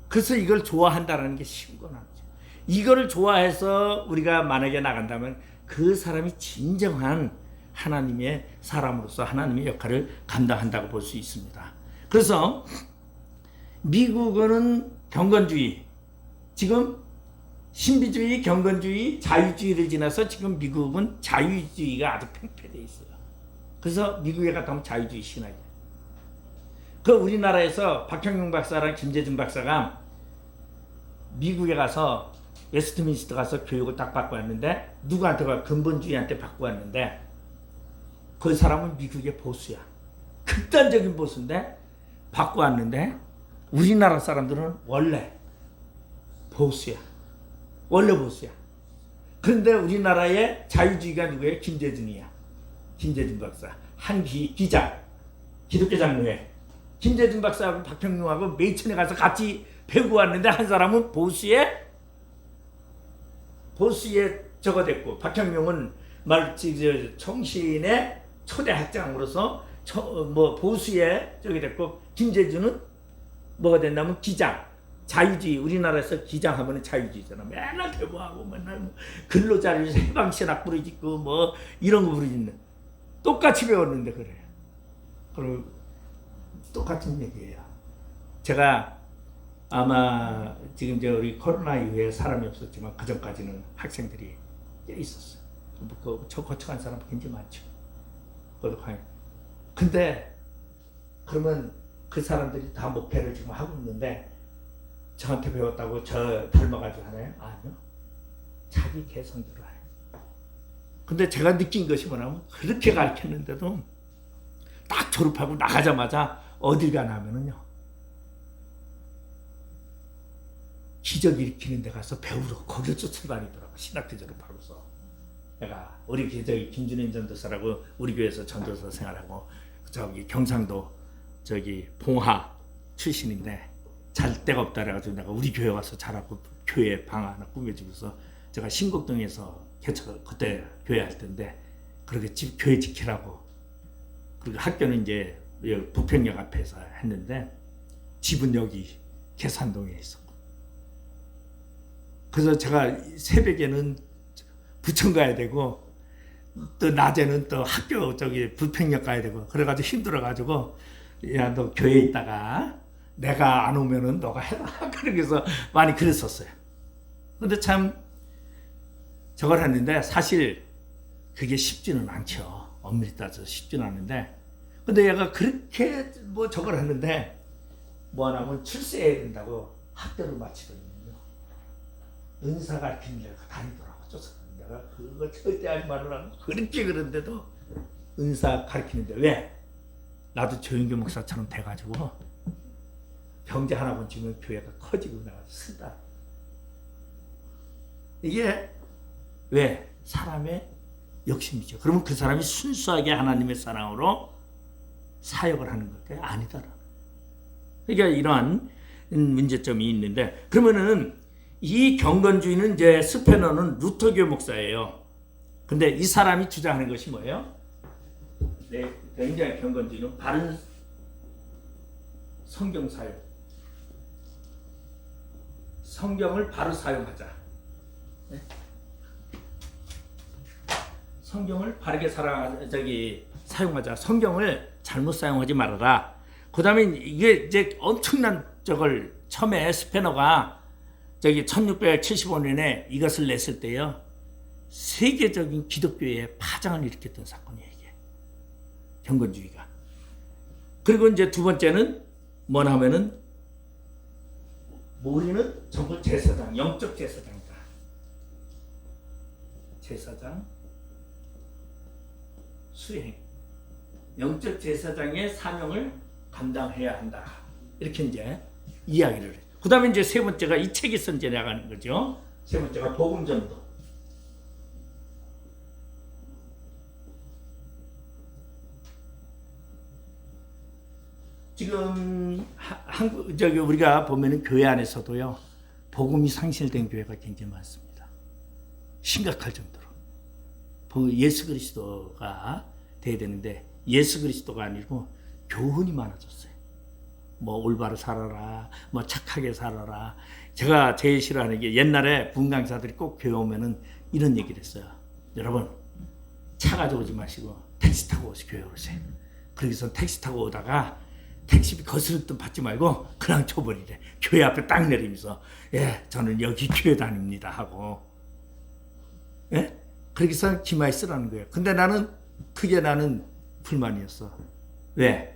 그래서 이걸 좋아한다는 게 쉬운 건 아니죠. 이거를 좋아해서 우리가 만약에 나간다면 그 사람이 진정한 하나님의 사람으로서 하나님의 역할을 감당한다고 볼 수 있습니다. 그래서 미국은 경건주의, 지금 신비주의, 경건주의, 자유주의를 지나서 지금 미국은 자유주의가 아주 팽팽해 있어요. 그래서 미국에 갔다 오면 자유주의 신학이에요. 그 우리나라에서 박형용 박사랑 김재준 박사가 미국에 가서 웨스트민스터 가서 교육을 딱 받고 왔는데 누구한테 가 근본주의한테 받고 왔는데 그 사람은 미국의 보수야. 극단적인 보수인데 받고 왔는데 우리나라 사람들은 원래 보수야. 원래 보수야. 그런데 우리나라의 자유주의가 누구예요? 김재준이야. 김재준 박사. 한 기자. 기독교 장로회. 김재준 박사하고 박형용하고 매천에 가서 같이 배우고 왔는데 한 사람은 보수에 저거 됐고 박형용은 청신의 초대 학장으로서 뭐 보수에 저기 됐고 김재준은 뭐가 됐냐면 기장. 자유주의. 우리나라에서 기장하면 자유주의잖아. 맨날 대모하고 맨날 뭐 근로자를 해방신학 부르짖고 뭐 이런 거 부르짖는. 똑같이 배웠는데 그래요. 그리고 똑같은 얘기예요. 제가 아마 지금 이제 우리 코로나 이후에 사람이 없었지만 그 전까지는 학생들이 꽤 있었어요. 저 거쳐간 사람 굉장히 많죠. 고독하게. 근데 그러면 그 사람들이 다 목회를 지금 하고 있는데 저한테 배웠다고 저 닮아가지고 하나요? 아니요. 자기 개성대로 해요. 근데 제가 느낀 것이 뭐냐면 그렇게 가르쳤는데도 딱 졸업하고 나가자마자 어딜 가나 하면은요. 기적 일으키는 데 가서 배우러 거기를 쫓아다니더라고. 신학교 졸업하고서. 내가 우리 저기 김준현 전도사라고 우리 교회에서 전도사 생활하고 저기 경상도 저기 봉화 출신인데 잘 데가 없다 그래가지고 내가 우리 교회 와서 자라고 교회 방 하나 꾸며주고서 제가 신곡동에서 그때 교회 할 때인데 그렇게 교회 지키라고 그리고 학교는 이제 부평역 앞에서 했는데 집은 여기 계산동에 있었고 그래서 제가 새벽에는 부천 가야 되고 또 낮에는 또 학교 저기 부평역 가야 되고 그래가지고 힘들어가지고 야 너 교회에 있다가 내가 안 오면은 너가 해라 그래서 많이 그랬었어요. 근데 참 저걸 했는데 사실 그게 쉽지는 않죠. 엄밀히 따져서 쉽지는 않은데 근데 얘가 그렇게 뭐 저걸 했는데 뭐 하냐면 출세해야 된다고 학교를 마치거든요. 은사 가르치는 데가 다니더라고 쫓아다니는 내가 그거 절대 하지 말으라고 그렇게 그런데도 은사 가르치는데 왜? 나도 조영교 목사처럼 돼가지고 병제 하나 건지면 교회가 커지고 내가 쓴다. 이게 왜? 사람의 욕심이죠. 그러면 그 사람이 순수하게 하나님의 사랑으로 사역을 하는 것이 아니다라는. 그러니까 이러한 문제점이 있는데 그러면은 이 경건주의는 이제 스페너는 루터교 목사예요. 근데 이 사람이 주장하는 것이 뭐예요? 네, 굉장히 경건주의는 바른 성경 사용. 성경을 바로 사용하자. 네? 성경을 바르게 사용하자. 성경을 잘못 사용하지 말아라. 그 다음에 이게 이제 엄청난 저걸 처음에 스페너가 저기 1675년에 이것을 냈을 때요. 세계적인 기독교에 파장을 일으켰던 사건이에요. 이게. 경건주의가. 그리고 이제 두 번째는 뭐냐 하면은 우리는 전부 제사장, 영적 제사장이다. 제사장 수행. 영적 제사장의 사명을 감당해야 한다. 이렇게 이제 이야기를 해요. 그 다음에 이제 세 번째가 이 책이 선제 나가는 거죠. 세 번째가 복음전도. 지금 한국 저기 우리가 보면은 교회 안에서도요 복음이 상실된 교회가 굉장히 많습니다. 심각할 정도로 예수 그리스도가 돼야 되는데 예수 그리스도가 아니고 교훈이 많아졌어요. 뭐 올바로 살아라, 뭐 착하게 살아라. 제가 제일 싫어하는 게 옛날에 분강사들이 꼭 교회 오면은 이런 얘기를 했어요. 여러분 차 가지고 오지 마시고 택시 타고 교회 오세요. 그래서 택시 타고 오다가 택시비 거스름돈 받지 말고 그냥 줘버리래. 교회 앞에 딱 내리면서 예 저는 여기 교회 다닙니다 하고 예 그렇게 해서 기마에 쓰라는 거예요. 근데 나는 그게 나는 불만이었어. 왜?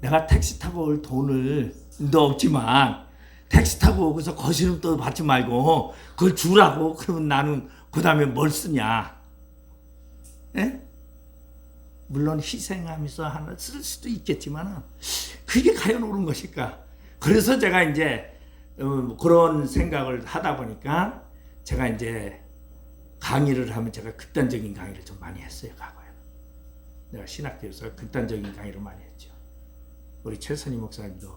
내가 택시 타고 올 돈을 너 없지만 택시 타고 오고서 거스름돈 받지 말고 그걸 주라고. 그러면 나는 그 다음에 뭘 쓰냐? 예? 물론 희생하면서 하나 쓸 수도 있겠지만 그게 과연 옳은 것일까? 그래서 제가 이제 그런 생각을 하다 보니까 제가 이제 강의를 하면 제가 극단적인 강의를 좀 많이 했어요. 과거에 내가 신학교에서 극단적인 강의를 많이 했죠. 우리 최선희 목사님도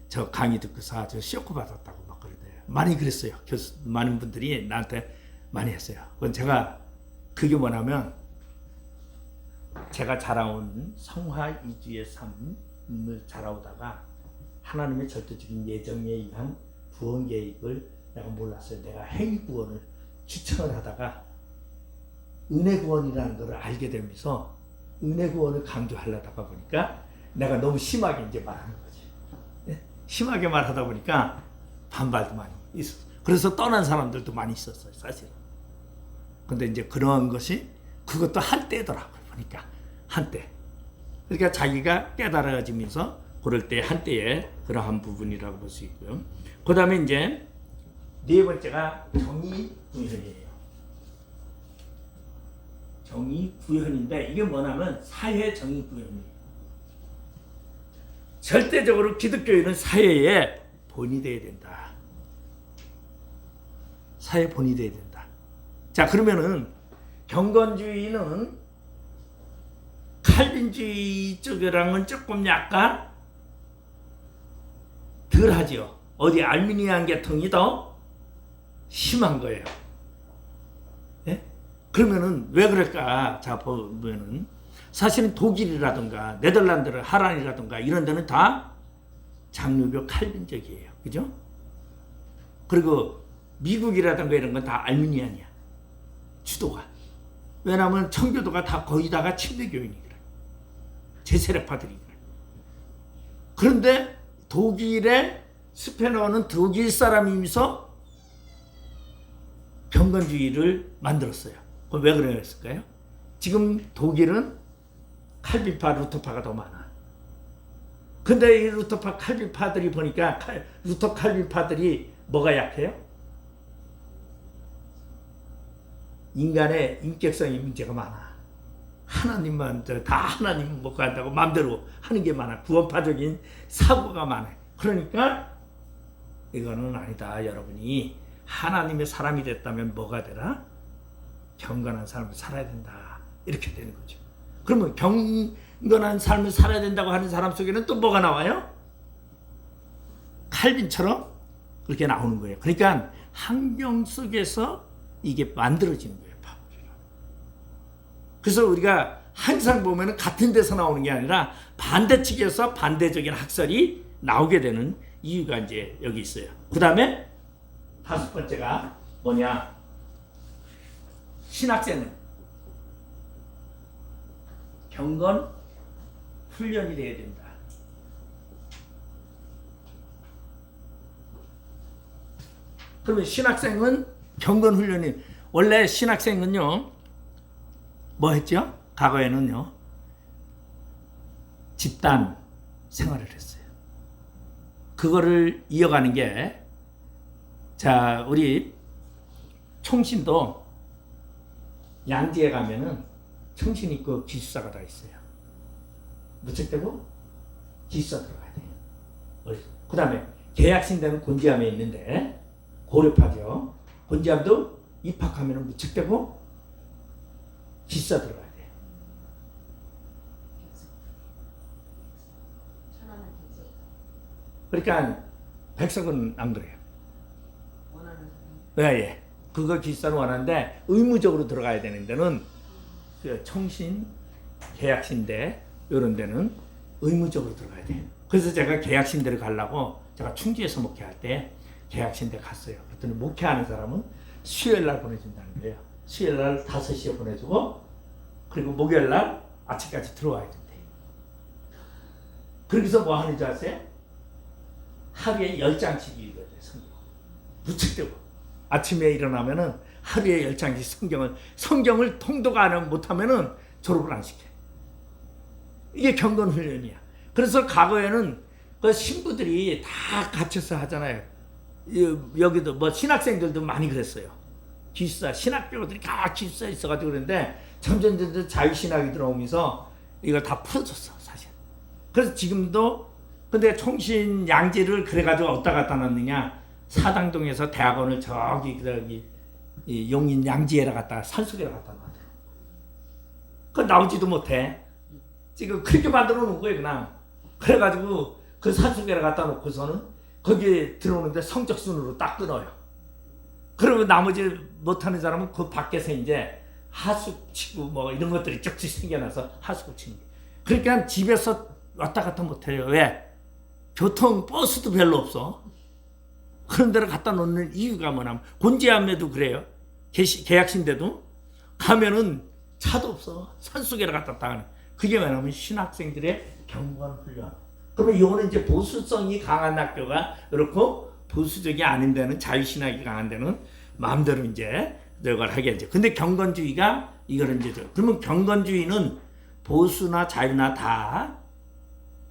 저 강의 듣고서 저 쇼크 받았다고 막 그러대요. 많이 그랬어요. 많은 분들이 나한테 많이 했어요. 그건 제가 그게 뭐냐면 제가 자라온 성화 이주의 삶을 자라오다가 하나님의 절대적인 예정에 의한 구원 계획을 내가 몰랐어요. 내가 행위 구원을 추천을 하다가 은혜 구원이라는 것을 알게 되면서 은혜 구원을 강조하려다가 보니까 내가 너무 심하게 이제 말하는 거죠. 심하게 말하다 보니까 반발도 많이 있었어요. 그래서 떠난 사람들도 많이 있었어요, 사실은. 근데 이제 그런 것이 그것도 한때더라고요, 보니까. 한때. 그러니까 자기가 깨달아지면서 그럴 때 한때의 그러한 부분이라고 볼 수 있고요. 그 다음에 이제 네 번째가 정의구현이에요. 정의구현인데 이게 뭐냐면 사회정의구현이에요. 절대적으로 기독교인은 사회의 본이 되어야 된다. 사회 본이 되어야 된다. 자, 그러면은 경건주의는 칼빈주의 쪽이랑은 조금 약간 덜하죠. 어디 알미니안 계통이 더 심한 거예요. 예? 그러면은 왜 그럴까? 자, 보면은 사실은 독일이라든가 네덜란드, 하란이라든가 이런 데는 다 장로교 칼빈적이에요. 그죠? 그리고 미국이라든가 이런 건 다 알미니안이야. 주도가. 왜냐하면 청교도가 다 거의 다가 침례교인이거든. 제세력파들이. 그런데 독일의 스페너는 독일 사람이면서 경건주의를 만들었어요. 그럼 왜 그랬을까요? 지금 독일은 칼빈파, 루터파가 더 많아. 근데 이 루터파, 칼빈파들이 보니까 루터 칼빈파들이 뭐가 약해요? 인간의 인격성의 문제가 많아. 하나님만 다 하나님 먹고 한다고 마음대로 하는 게 많아. 구원파적인 사고가 많아. 그러니까 이거는 아니다. 여러분이 하나님의 사람이 됐다면 뭐가 되라? 경건한 삶을 살아야 된다. 이렇게 되는 거죠. 그러면 경건한 삶을 살아야 된다고 하는 사람 속에는 또 뭐가 나와요? 칼빈처럼 그렇게 나오는 거예요. 그러니까 환경 속에서 이게 만들어지는 거예요. 그래서 우리가 항상 보면 같은 데서 나오는 게 아니라 반대측에서 반대적인 학설이 나오게 되는 이유가 이제 여기 있어요. 그 다음에 다섯 번째가 뭐냐? 신학생은 경건 훈련이 돼야 된다. 그러면 신학생은 경건 훈련이, 원래 신학생은요 뭐 했죠? 과거에는요 집단 생활을 했어요. 그거를 이어가는 게, 자, 우리 총신도 양지에 가면은 총신 있고 기숙사가 다 있어요. 무척되고 기숙사 들어가야 돼요. 그 다음에 계약신대는 곤지암에 있는데 고려파죠. 곤지암도 입학하면은 무척되고 기숙사 들어가야 돼요. 그러니까 백석은 안 그래요. 예, 예. 그거 기숙사는 원하는데 의무적으로 들어가야 되는 데는 그 청신, 계약신대 이런 데는 의무적으로 들어가야 돼요. 그래서 제가 계약신대를 가려고 제가 충주에서 목회할 때 계약신대 갔어요. 그랬더니 목회하는 사람은 수요일날 보내준다는 거예요. 수요일날 5시에 보내주고 그리고 목요일날 아침까지 들어와야 된대요. 그러기서 뭐 하는지 아세요? 하루에 10장씩 읽어야 돼요. 성경. 무척되고 아침에 일어나면은 하루에 10장씩 성경을 통독 못하면은 졸업을 안 시켜요. 이게 경건 훈련이야. 그래서 과거에는 그 신부들이 다 갇혀서 하잖아요. 여기도 뭐 신학생들도 많이 그랬어요. 기숙사, 신학교들이 다 기숙사에 있어가지고 그랬는데 점점 자유신학이 들어오면서 이걸 다 풀어줬어, 사실. 그래서 지금도, 근데 총신 양지를 그래가지고 어디다 갖다 놨느냐? 사당동에서 대학원을 저기 이 용인 양지에다 갖다, 산속에다 갖다 놨대. 그 나오지도 못해. 지금 그렇게 만들어 놓은 거예요, 그냥. 그래가지고 그 산속에다 갖다 놓고서는 거기에 들어오는데 성적 순으로 딱 끊어요. 그러면 나머지 못하는 사람은 그 밖에서 이제 하숙 치고 뭐 이런 것들이 쪽지 생겨나서 하숙을 치는 거예요. 그러니까 집에서 왔다 갔다 못해요. 왜? 교통, 버스도 별로 없어. 그런 데를 갖다 놓는 이유가 뭐냐면, 곤지암에도 그래요. 계약신데도 가면은 차도 없어. 산속에 갖다 딱 하는. 그게 뭐냐면 신학생들의 경건 훈련. 그러면 이거는 이제 보수성이 강한 학교가 그렇고 보수적이 아닌 데는 자유신학이 강한 데는 마음대로 이제 이걸 하겠죠. 근데 경건주의가 이거를 이제 그러면 경건주의는 보수나 자유나 다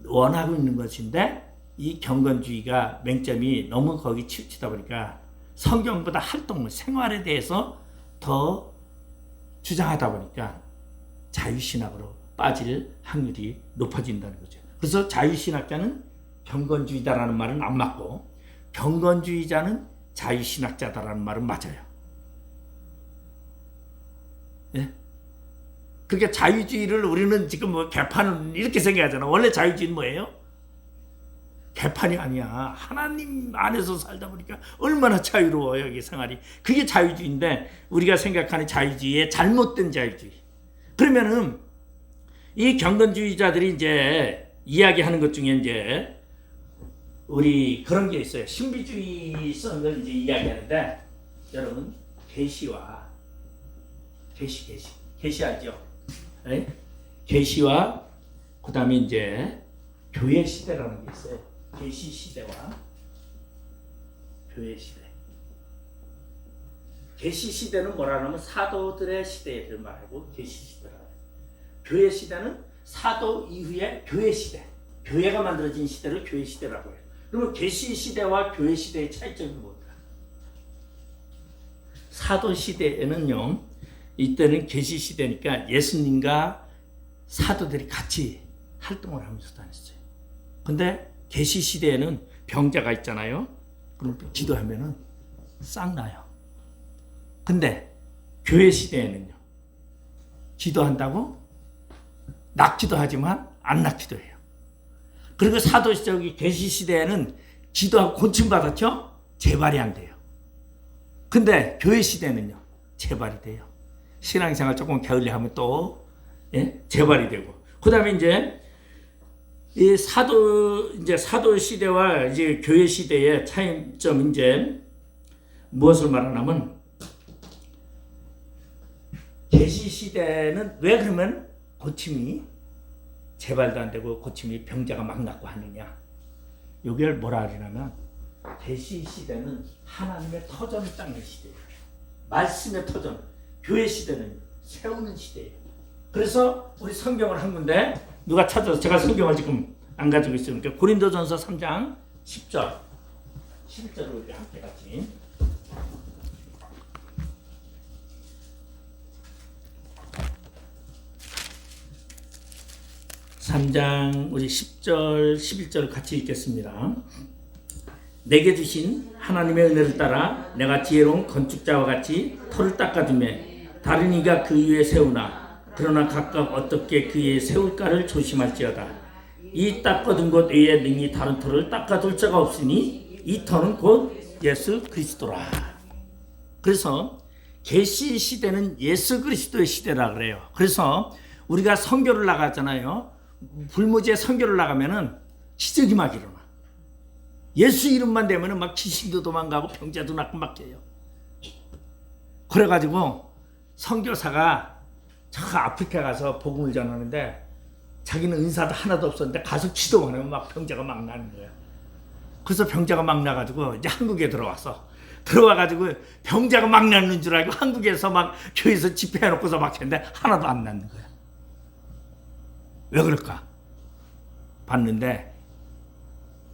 원하고 있는 것인데 이 경건주의가 맹점이 너무 거기 치우치다 보니까 성경보다 활동, 생활에 대해서 더 주장하다 보니까 자유신학으로 빠질 확률이 높아진다는 거죠. 그래서 자유신학자는 경건주의다라는 말은 안 맞고 경건주의자는 자유신학자다라는 말은 맞아요. 예? 그러니까 자유주의를 우리는 지금 뭐 개판은 이렇게 생각하잖아. 원래 자유주의는 뭐예요? 개판이 아니야. 하나님 안에서 살다 보니까 얼마나 자유로워요, 이게 생활이. 그게 자유주의인데 우리가 생각하는 자유주의의 잘못된 자유주의. 그러면은 이 경건주의자들이 이제 이야기하는 것 중에 이제 우리 그런 게 있어요. 신비주의성을 이제 이야기하는데 여러분 계시와 계시 알죠? 네? 계시와 그다음에 이제 교회 시대라는 게 있어요. 계시 시대와 교회 시대. 계시 시대는 뭐라냐면 사도들의 시대를 말하고 계시 시대라. 교회 시대는 사도 이후의 교회 시대. 교회가 만들어진 시대를 교회 시대라고 해요. 그러면 계시 시대와 교회 시대의 차이점이 뭘까? 사도 시대에는요. 이때는 계시 시대니까 예수님과 사도들이 같이 활동을 하면서 다녔어요. 근데 계시 시대에는 병자가 있잖아요. 그럼 기도하면은 싹 나요. 근데 교회 시대에는요. 기도한다고 낫기도 하지만 안 낫기도 해요. 그리고 사도 시대 계시 시대에는 기도하고 고침 받았죠? 재발이 안 돼요. 근데 교회 시대는요. 재발이 돼요. 신앙생활 조금 게을리하면 또 재발이 되고. 그다음에 이제 이 사도 시대와 이제 교회 시대의 차이점 이제 무엇을 말하냐면 계시 시대는 왜 그러면 고침이 재발도 안 되고 고침이 병자가 막 낫고 하느냐? 이걸 뭐라 하냐면 계시 시대는 하나님의 터전을 닦는 시대예요. 말씀의 터전. 교회 시대는 세우는 시대예요. 그래서 우리 성경을 한 군데 누가 찾아서 제가 성경을 지금 안 가지고 있으니까 고린도전서 3장 10절 11절을 우리 함께 같이 3장 우리 10절 11절 같이 읽겠습니다. 내게 주신 하나님의 은혜를 따라 내가 지혜로운 건축자와 같이 터를 닦아두매 다른 이가 그 위에 세우나 그러나 각각 어떻게 그 위에 세울까를 조심할지어다. 이 닦아둔 것 외에 능히 다른 터를 닦아둘 자가 없으니 이 터는 곧 예수 그리스도라. 그래서 계시 시대는 예수 그리스도의 시대라 그래요. 그래서 우리가 선교를 나가잖아요. 불모지에 선교를 나가면은 기적이 막 일어나. 예수 이름만 되면은 막 귀신도 도망가고 병자도 낫고 막 해요. 그래가지고 선교사가 저 아프리카 가서 복음을 전하는데 자기는 은사도 하나도 없었는데 가서 기도만 하면 막 병자가 막 나는 거야. 그래서 병자가 막 나가지고 이제 한국에 들어와가지고 병자가 막 나는 줄 알고 한국에서 막 교회에서 집회해놓고서 막 했는데 하나도 안 낫는 거야. 왜 그럴까? 봤는데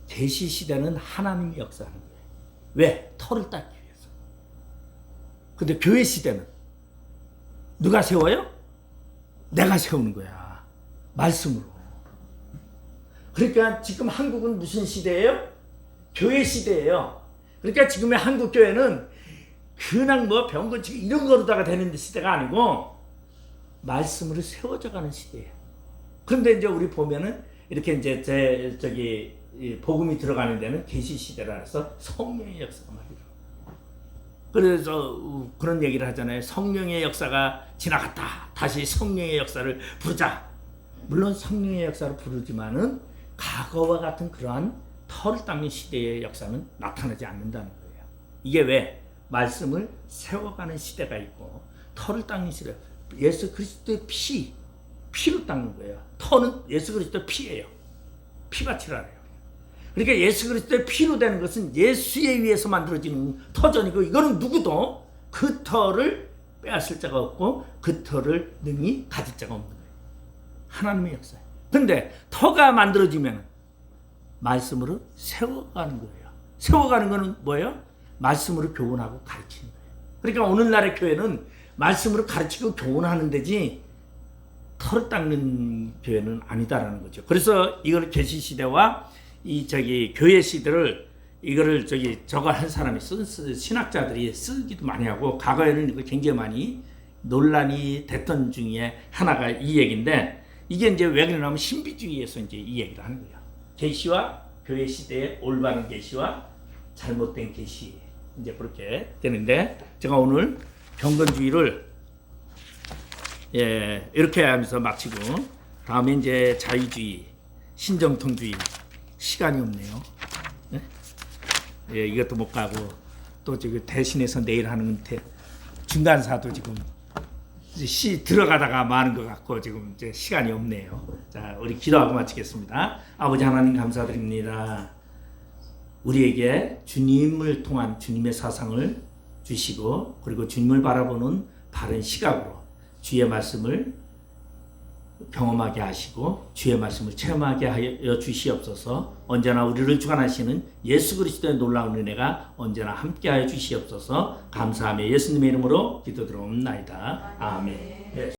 계시 시대는 하나님이 역사하는 거예요. 왜? 터를 닦기 위해서. 근데 교회 시대는 누가 세워요? 내가 세우는 거야. 말씀으로. 그러니까 지금 한국은 무슨 시대예요? 교회 시대예요. 그러니까 지금의 한국 교회는 그냥 뭐 병고치기 이런 거로다가 되는 시대가 아니고 말씀으로 세워져 가는 시대예요. 그런데 이제 우리 보면은 이렇게 이제 복음이 들어가는 데는 계시 시대라 해서 성령의 역사가 막 일어나. 그래서 그런 얘기를 하잖아요. 성령의 역사가 지나갔다. 다시 성령의 역사를 부르자. 물론 성령의 역사를 부르지만은 과거와 같은 그러한 터를 닦는 시대의 역사는 나타나지 않는다는 거예요. 이게 왜? 말씀을 세워가는 시대가 있고 터를 닦는 시대. 예수 그리스도의 피로 닦는 거예요. 터는 예수 그리스도의 피예요. 피바치라 해요. 그러니까 예수 그리스도의 피로 되는 것은 예수에 의해서 만들어지는 터전이고, 이거는 누구도 그 터를 빼앗을 자가 없고 그 터를 능히 가질 자가 없는 거예요. 하나님의 역사예요. 그런데 터가 만들어지면 말씀으로 세워가는 거예요. 세워가는 거는 뭐예요? 말씀으로 교훈하고 가르치는 거예요. 그러니까 오늘날의 교회는 말씀으로 가르치고 교훈하는 데지 털을 닦는 교회는 아니다라는 거죠. 그래서 이걸 계시 시대와 이 교회 시대를 이거를 저거 한 사람이 신학자들이 쓰기도 많이 하고, 과거에는 이거 굉장히 많이 논란이 됐던 중에 하나가 이 얘기인데, 이게 이제 왜 그러냐면 신비주의에서 이제 이 얘기를 하는 거예요. 계시와 교회 시대의 올바른 계시와 잘못된 계시, 이제 그렇게 되는데, 제가 오늘 경건주의를 이렇게 하면서 마치고, 다음에 이제 자유주의, 신정통주의, 시간이 없네요. 네? 이것도 못 가고, 또 대신해서 내일 하는 중간사도 지금 들어가다가 마는 것 같고 지금 이제 시간이 없네요. 자, 우리 기도하고 마치겠습니다. 아버지 하나님 감사드립니다. 우리에게 주님을 통한 주님의 사상을 주시고, 그리고 주님을 바라보는 바른 시각으로 주의 말씀을 경험하게 하시고 주의 말씀을 체험하게 하여 주시옵소서. 언제나 우리를 주관하시는 예수 그리스도의 놀라운 은혜가 언제나 함께하여 주시옵소서. 감사하며 예수님의 이름으로 기도드리옵나이다. 아멘.